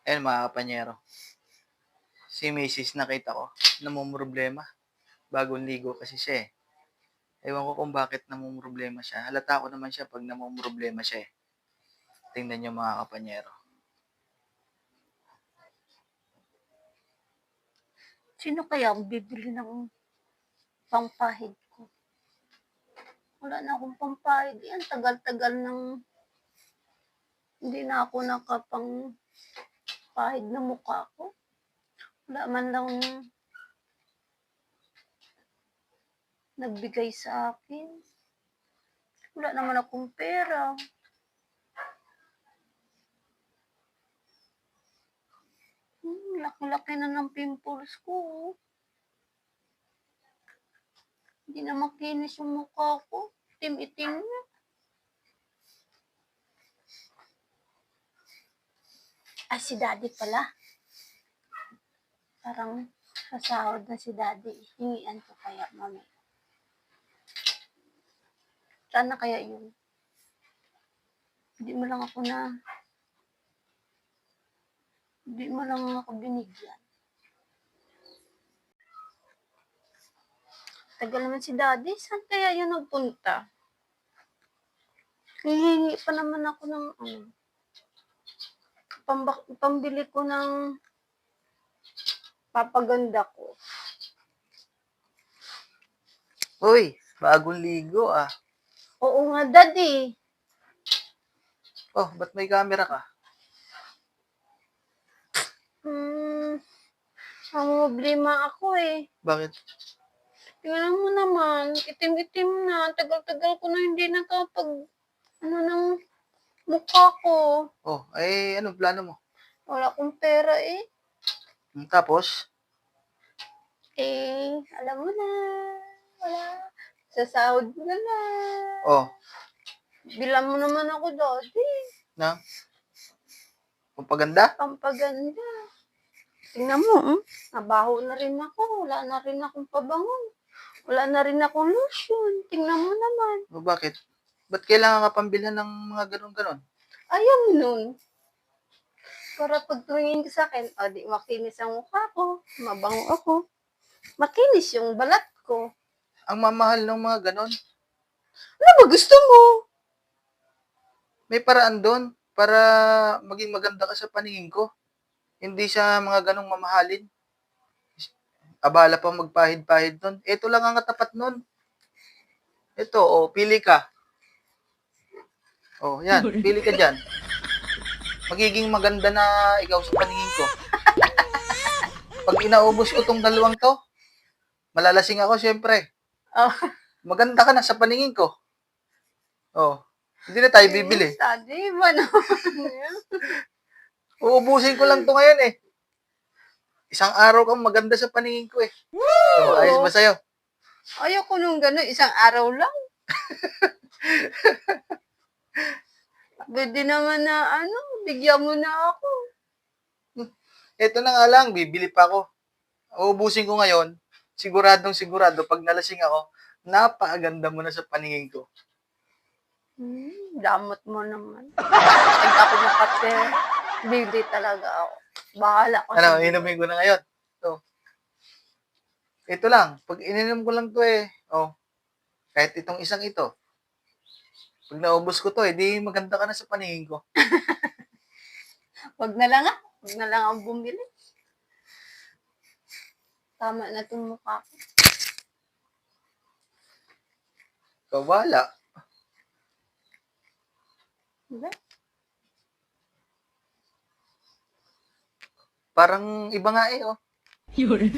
Ayun mga kapanyero, si misis nakita ko namomroblema, bagong ligo kasi siya, eh. Ewan ko kung bakit namomroblema siya, halata ko naman siya 'pag namomroblema siya, eh. Tingnan niyo mga kapanyero. Sino kaya ang bibili ng pampahid ko? Wala na akong pampahid, eh, ang tagal-tagal ng hindi na ako nakapangpahid ng mukha ko. Wala man lang nagbigay sa akin. Wala naman akong pera. Laki-laki na ng pimples ko, oh. Hindi na makinis yung mukha ko. Itim-itim na. Ay, si Daddy pala. Parang sasahod na si Daddy. Hingian ko kaya, mami. Sana kaya yun. Hindi mo lang ako binigyan. Tagal naman si Daddy. Saan kaya yun nagpunta? Hihingi pa naman ako ng pambili ko ng papaganda ko. Uy, bagong ligo, ah. Oo nga, Daddy. Oh, ba't may camera ka? Ang problema ako, eh. Bakit? Tingnan mo naman, itim-itim na. Tagal-tagal ko na hindi ng mukha ko. Oh, anong plano mo? Wala akong pera, eh. Tapos? Alam mo na. Wala. Sasahod ko na lang. Oh, Bilan mo naman ako, Daddy. na? Pampaganda? Pampaganda. Tingnan mo, nabaho na rin ako. Wala na rin akong pabango. Wala na rin akong lotion. Tingnan mo naman. O bakit? Ba't kailangan ka pambilhan ng mga ganon-ganon? Ayaw nun. Para pag tumingin ka sa akin, di makinis ang mukha ko. Mabango ako. Makinis yung balat ko. Ang mamahal ng mga ganon. Ano ba gusto mo? May paraan doon para maging maganda ka sa paningin ko. Hindi siya mga ganong mamahalin. Abala pa magpahid-pahid nun. Ito lang ang katapat nun. Ito, pili ka. Yan, pili ka dyan. Magiging maganda na ikaw sa paningin ko. Pag inaubos ko tong dalawang to, malalasing ako syempre. Oh. Maganda ka na sa paningin ko. Hindi na tayo bibili. Daddy, ba naman? Uubusin ko lang to ngayon, eh. Isang araw kang maganda sa paningin ko, eh. Ayos ba sa'yo? Ayoko nung gano'n, isang araw lang. Pwede naman na bigyan mo na ako. Ito na nga lang, bibili pa ako. Uubusin ko ngayon, siguradong sigurado, pag nalasing ako, napakaganda mo na sa paningin ko. Damot mo naman. Pag ako makape, bibili talaga ako. Bahala ko. Inumin ko na ngayon. Ito lang, pag ininom ko lang to, kahit itong isang ito, pag naubos ko to, di maganda ka na sa paningin ko. Wag na lang ang bumili. Tama na itong mukha ko. Kawala. Diba? Parang iba nga, eh, Yun.